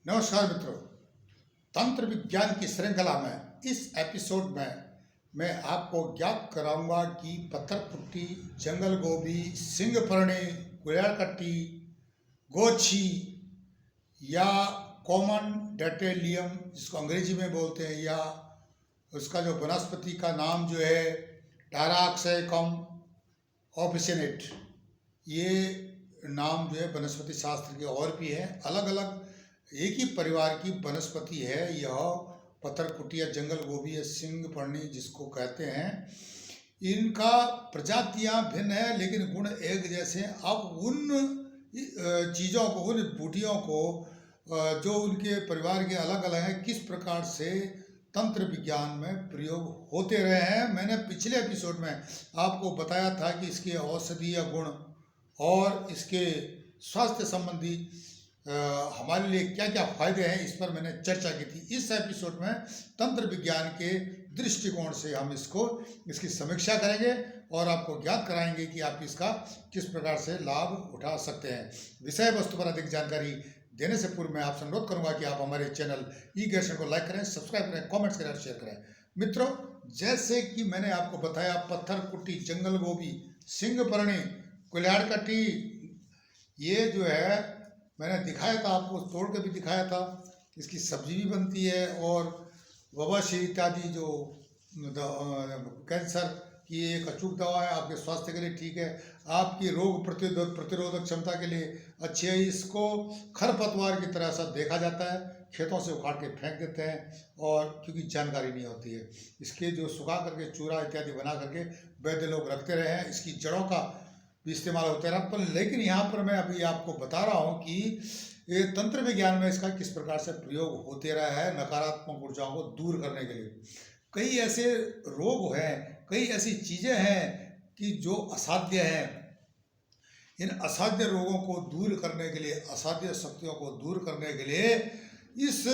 नमस्कार मित्रों। तंत्र विज्ञान की श्रृंखला में इस एपिसोड में मैं आपको ज्ञात कराऊंगा कि पत्थरपुट्टी, जंगल गोभी, सिंगपर्णी, कुल्हाड़कट्टी, गोछी या कॉमन डेटेलियम जिसको अंग्रेजी में बोलते हैं, या उसका जो वनस्पति का नाम जो है टाराक्सैकम ऑफिसिनेट, ये नाम जो है वनस्पति शास्त्र के और भी है। अलग अलग एक ही परिवार की वनस्पति है यह पत्थरकुटी या जंगल गोभी या सिंगपर्णी जिसको कहते हैं। इनका प्रजातियां भिन्न है लेकिन गुण एक जैसे हैं। अब उन चीज़ों को, उन बूटियों को जो उनके परिवार के अलग अलग हैं, किस प्रकार से तंत्र विज्ञान में प्रयोग होते रहे हैं। मैंने पिछले एपिसोड में आपको बताया था कि इसके औषधीय गुण और इसके स्वास्थ्य संबंधी हमारे लिए क्या क्या फायदे हैं, इस पर मैंने चर्चा की थी। इस एपिसोड में तंत्र विज्ञान के दृष्टिकोण से हम इसकी समीक्षा करेंगे और आपको ज्ञात कराएंगे कि आप इसका किस प्रकार से लाभ उठा सकते हैं। विषय वस्तु पर अधिक जानकारी देने से पूर्व मैं आपसे अनुरोध करूंगा कि आप हमारे चैनल ई ज्ञान को लाइक करें, सब्सक्राइब करें, कमेंट्स करें और शेयर करें। मित्रों, जैसे कि मैंने आपको बताया, पत्थरकुटी, जंगल गोभी, सिंगपर्णी, कुल्हाड़कट्टी, ये जो है मैंने दिखाया था, आपको तोड़ के भी दिखाया था। इसकी सब्जी भी बनती है और वबाशी इत्यादि जो कैंसर की एक अचूक दवा है, आपके स्वास्थ्य के लिए ठीक है, आपकी रोग प्रतिरोधक क्षमता के लिए अच्छी है। इसको खरपतवार की तरह सा देखा जाता है, खेतों से उखाड़ के फेंक देते हैं और क्योंकि जानकारी नहीं होती है। इसके जो सुखा करके चूरा इत्यादि बना करके वैद्य लोग रखते रहे हैं। इसकी जड़ों का भी इस्तेमाल होता है। पर लेकिन यहाँ पर मैं अभी आपको बता रहा हूँ कि ये तंत्र विज्ञान में इसका किस प्रकार से प्रयोग होते रहा है नकारात्मक ऊर्जाओं को दूर करने के लिए। कई ऐसे रोग हैं, कई ऐसी चीज़ें हैं कि जो असाध्य हैं। इन असाध्य रोगों को दूर करने के लिए, असाध्य शक्तियों को दूर करने के लिए इस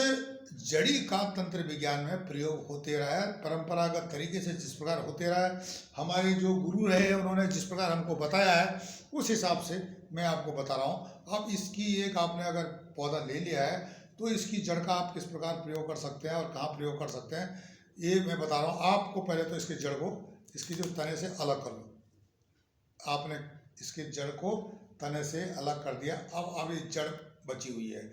जड़ी का तंत्र विज्ञान में प्रयोग होते रहा है। परंपरागत तरीके से जिस प्रकार होते रहा है, हमारे जो गुरु रहे उन्होंने जिस प्रकार हमको बताया है, उस हिसाब से मैं आपको बता रहा हूँ। अब इसकी एक आपने अगर पौधा ले लिया है तो इसकी जड़ का आप किस प्रकार प्रयोग कर सकते हैं और कहाँ प्रयोग कर सकते हैं, ये मैं बता रहा हूँ आपको। पहले तो इसकी जड़ को, इसकी जो तने से अलग कर लो। आपने इसकी जड़ को तने से अलग कर दिया। अब ये जड़ बची हुई है।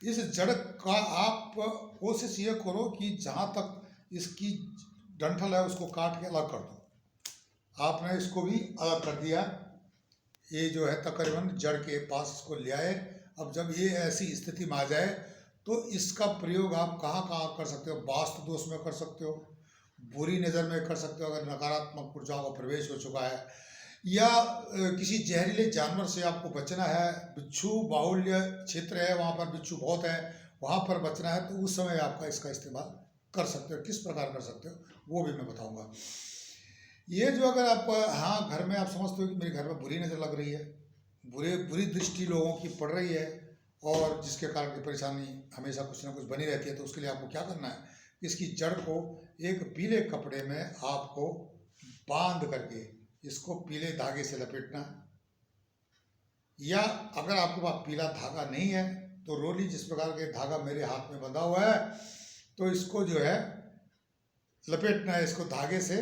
इस जड़ का आप कोशिश ये करो कि जहाँ तक इसकी डंठल है उसको काट के अलग कर दो। आपने इसको भी अलग कर दिया। ये जो है तकरीबन जड़ के पास इसको ले आए। अब जब ये ऐसी स्थिति में आ जाए तो इसका प्रयोग आप कहाँ कहाँ कर सकते हो। वास्तु दोष में कर सकते हो, बुरी नज़र में कर सकते हो अगर नकारात्मक ऊर्जाओं का प्रवेश हो चुका है, या किसी जहरीले जानवर से आपको बचना है, बिच्छू बाहुल्य क्षेत्र है, वहाँ पर बिच्छू बहुत है, वहाँ पर बचना है, तो उस समय आपका इसका इस्तेमाल कर सकते हो। किस प्रकार कर सकते हो वो भी मैं बताऊंगा। ये जो अगर आप घर में आप समझते हो कि मेरे घर में बुरी नज़र लग रही है, बुरी दृष्टि लोगों की पड़ रही है और जिसके कारण की परेशानी हमेशा कुछ ना कुछ बनी रहती है, तो उसके लिए आपको क्या करना है, इसकी जड़ को एक पीले कपड़े में आपको बांध करके इसको पीले धागे से लपेटना है। या अगर आपके पास पीला धागा नहीं है तो रोली जिस प्रकार के धागा मेरे हाथ में बंधा हुआ है, तो इसको जो है लपेटना है। इसको धागे से,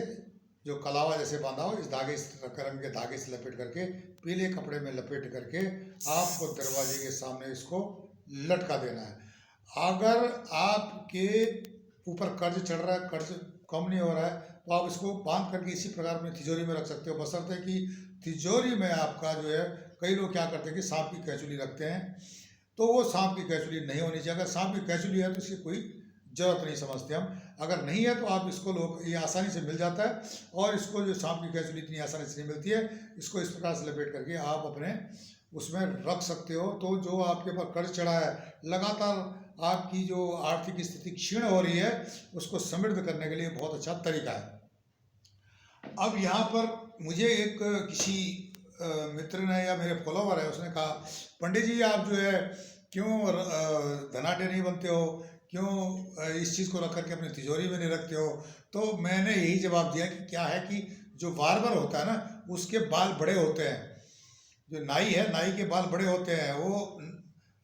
जो कलावा जैसे बांधा हो, इस धागे रंग के धागे से लपेट करके पीले कपड़े में लपेट करके आपको दरवाजे के सामने इसको लटका देना है। अगर आपके ऊपर कर्ज चढ़ रहा है, कर्ज कम नहीं हो रहा है, तो आप इसको बांध करके इसी प्रकार अपनी तिजोरी में रख सकते हो। बशर्ते कि तिजोरी में आपका जो है, कई लोग क्या करते हैं कि सांप की कैचुली रखते हैं, तो वो सांप की कैचुली नहीं होनी चाहिए। अगर सांप की कैचुली है तो इसकी कोई ज़रूरत नहीं समझते हम। अगर नहीं है तो आप इसको ये आसानी से मिल जाता है, और इसको जो सांप की कैचुली इतनी आसानी से नहीं मिलती है, इसको इस प्रकार से लपेट करके आप अपने उसमें रख सकते हो। तो जो आपके ऊपर कर्ज चढ़ा है, लगातार आपकी जो आर्थिक स्थिति क्षीण हो रही है, उसको समृद्ध करने के लिए बहुत अच्छा तरीका है। अब यहाँ पर मुझे एक किसी मित्र ने या मेरे फॉलोवर है, उसने कहा, पंडित जी आप जो है क्यों धनाढ्य नहीं बनते हो, क्यों इस चीज़ को रख करके अपनी तिजोरी में नहीं रखते हो। तो मैंने यही जवाब दिया कि क्या है कि जो बार्बर होता है ना, उसके बाल बड़े होते हैं। जो नाई है, नाई के बाल बड़े होते हैं, वो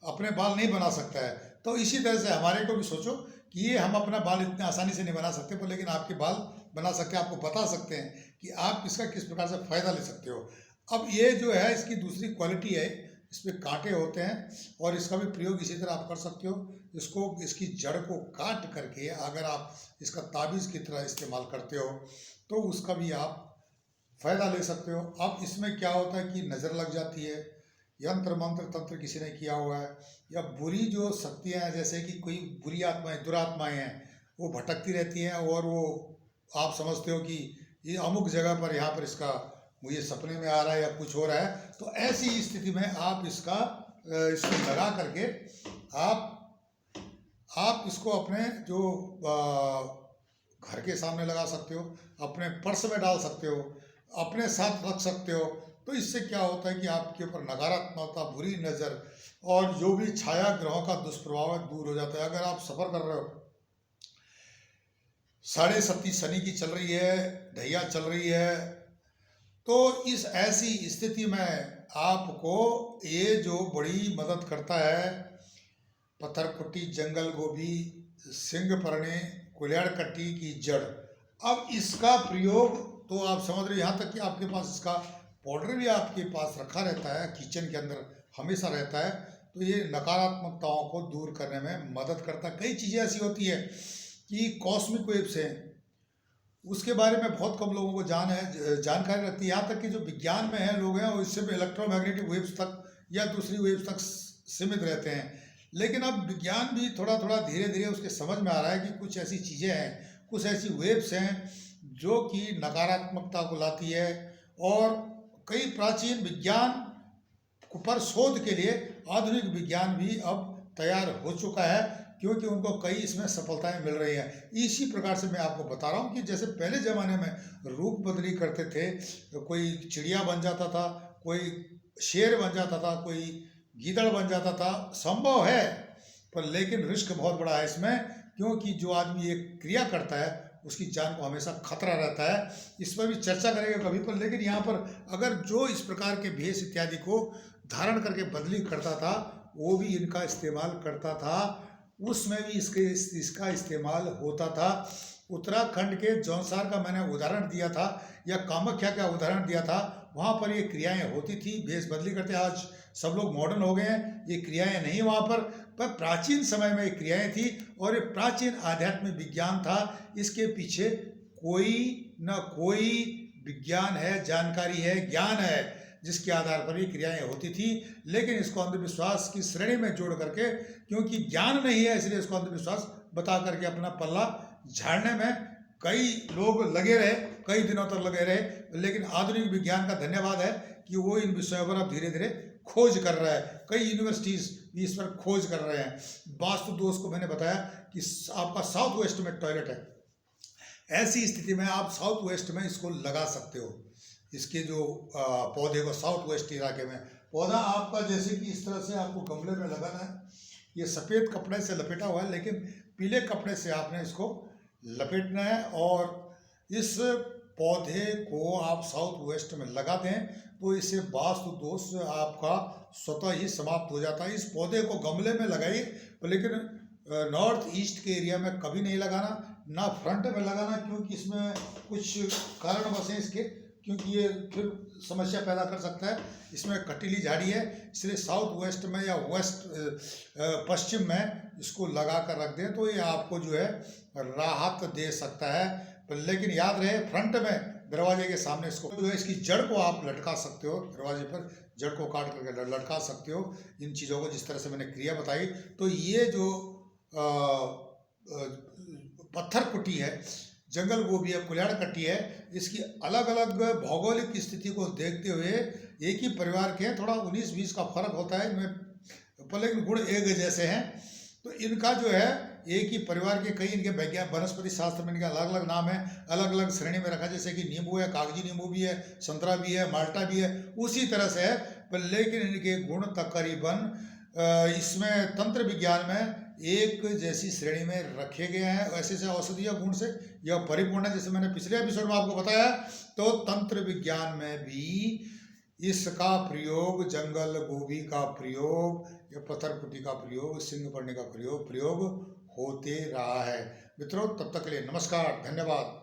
अपने बाल नहीं बना सकता है, तो इसी तरह से हमारे को भी सोचो कि ये हम अपना बाल इतने आसानी से नहीं बना सकते, पर लेकिन आपके बाल बना सकते हैं, आपको बता सकते हैं कि आप इसका किस प्रकार से फ़ायदा ले सकते हो। अब ये जो है इसकी दूसरी क्वालिटी है, इसमें कांटे होते हैं और इसका भी प्रयोग इसी तरह आप कर सकते हो। इसको इसकी जड़ को काट करके अगर आप इसका ताबीज़ की तरह इस्तेमाल करते हो तो उसका भी आप फ़ायदा ले सकते हो। अब इसमें क्या होता है कि नज़र लग जाती है, यंत्र मंत्र तंत्र किसी ने किया हुआ है, या बुरी जो शक्तियाँ हैं, जैसे कि कोई बुरी आत्माएं दुरात्माएं हैं वो भटकती रहती हैं और वो आप समझते हो कि ये अमुक जगह पर यहाँ पर इसका मुझे सपने में आ रहा है या कुछ हो रहा है, तो ऐसी स्थिति में आप इसको लगा करके आप इसको अपने जो घर के सामने लगा सकते हो, अपने पर्स में डाल सकते हो, अपने साथ रख सकते हो। तो इससे क्या होता है कि आपके ऊपर नकारात्मकता, बुरी नज़र और जो भी छाया ग्रहों का दुष्प्रभाव है दूर हो जाता है। अगर आप सफ़र कर रहे हो, 37 शनि की चल रही है, ढैया चल रही है, तो इस ऐसी स्थिति में आपको ये जो बड़ी मदद करता है, पत्थरकुट्टी, जंगल गोभी, सिंग परने, कुल्हाड़ कट्टी की जड़। अब इसका प्रयोग तो आप समझ रहे, यहाँ तक कि आपके पास इसका पाउडर भी आपके पास रखा रहता है, किचन के अंदर हमेशा रहता है। तो ये नकारात्मकताओं को दूर करने में मदद करता है। कई चीज़ें ऐसी होती है कि कॉस्मिक वेव्स हैं, उसके बारे में बहुत कम लोगों को जानकारी रहती है। यहाँ तक कि जो विज्ञान में है लोग हैं वो इससे भी इलेक्ट्रोमैग्नेटिक वेव्स तक या दूसरी वेव्स तक सीमित रहते हैं। लेकिन अब विज्ञान भी थोड़ा थोड़ा धीरे धीरे उसके समझ में आ रहा है कि कुछ ऐसी चीज़ें हैं, कुछ ऐसी वेव्स हैं जो कि नकारात्मकता को लाती है। और कई प्राचीन विज्ञान पर शोध के लिए आधुनिक विज्ञान भी अब तैयार हो चुका है, क्योंकि उनको कई इसमें सफलताएं मिल रही हैं। इसी प्रकार से मैं आपको बता रहा हूँ कि जैसे पहले ज़माने में रूप बदली करते थे, कोई चिड़िया बन जाता था, कोई शेर बन जाता था, कोई गीदड़ बन जाता था, संभव है, पर लेकिन रिस्क बहुत बड़ा है इसमें, क्योंकि जो आदमी ये क्रिया करता है उसकी जान को हमेशा खतरा रहता है। इस पर भी चर्चा करेंगे कभी पर। लेकिन यहाँ पर अगर जो इस प्रकार के भेष इत्यादि को धारण करके बदली करता था वो भी इनका इस्तेमाल करता था, उसमें भी इसका इस्तेमाल होता था। उत्तराखंड के जौनसार का मैंने उदाहरण दिया था, या कामाख्या का उदाहरण दिया था, वहाँ पर ये क्रियाएं होती थी, भेष बदली करते। आज सब लोग मॉडर्न हो गए हैं, ये क्रियाएं नहीं वहाँ पर प्राचीन समय में ये क्रियाएं थी और ये प्राचीन आध्यात्मिक विज्ञान था। इसके पीछे कोई न कोई विज्ञान है, जानकारी है, ज्ञान है, जिसके आधार पर ये क्रियाएं होती थी। लेकिन इसको अंधविश्वास की श्रेणी में जोड़ करके, क्योंकि ज्ञान नहीं है इसलिए इसको अंधविश्वास बता करके अपना पल्ला झाड़ने में कई लोग लगे रहे, कई दिनों तक लगे रहे। लेकिन आधुनिक विज्ञान का धन्यवाद है कि वो इन विषयों पर अब धीरे धीरे खोज कर रहा है, कई यूनिवर्सिटीज़ भी इस पर खोज कर रहे हैं। वास्तु दोष को मैंने बताया कि आपका साउथ वेस्ट में टॉयलेट है, ऐसी स्थिति में आप साउथ वेस्ट में इसको लगा सकते हो। इसके जो पौधे को साउथ वेस्ट इलाके में पौधा आपका जैसे कि इस तरह से आपको गमले में लगाना है। ये सफ़ेद कपड़े से लपेटा हुआ है, लेकिन पीले कपड़े से आपने इसको लपेटना है और इस पौधे को आप साउथ वेस्ट में लगा दें तो इससे वास्तु दोष आपका स्वतः ही समाप्त हो जाता है। इस पौधे को गमले में लगाइए, लेकिन नॉर्थ ईस्ट के एरिया में कभी नहीं लगाना, ना फ्रंट में लगाना, क्योंकि इसमें कुछ कारणवश है इसके, क्योंकि ये फिर समस्या पैदा कर सकता है। इसमें कटीली झाड़ी है, इसलिए साउथ वेस्ट में या वेस्ट पश्चिम में इसको लगा कर रख दें तो ये आपको जो है राहत दे सकता है। लेकिन याद रहे, फ्रंट में दरवाजे के सामने इसको जो है इसकी जड़ को आप लटका सकते हो, दरवाजे पर जड़ को काट करके लटका सकते हो। इन चीज़ों को जिस तरह से मैंने क्रिया बताई, तो ये जो पत्थर कुटी है, जंगल गोभी है, कुल्हाड़ कट्टी है, इसकी अलग अलग भौगोलिक स्थिति को देखते हुए एक ही परिवार के हैं, थोड़ा 19-20 का फर्क होता है इनमें, पर लेकिन गुण एक जैसे हैं। तो इनका जो है एक ही परिवार के कई इनके वैज्ञानिक वनस्पति शास्त्र में इनका अलग अलग नाम है, अलग अलग श्रेणी में रखा। जैसे कि नींबू है, कागजी नींबू भी है, संतरा भी है, माल्टा भी है, उसी तरह से है। पर लेकिन इनके गुण तकरीबन इसमें तंत्र विज्ञान में एक जैसी श्रेणी में रखे गए हैं। ऐसे से औषधीय गुण से यह परिपूर्ण है, जैसे मैंने पिछले एपिसोड में आपको बताया। तो तंत्र विज्ञान में भी इसका प्रयोग जंगल गोभी का प्रयोग या पत्थरकुटी का प्रयोग, सिंग पड़ने का प्रयोग होते रहा है। मित्रों, तब तक के लिए नमस्कार, धन्यवाद।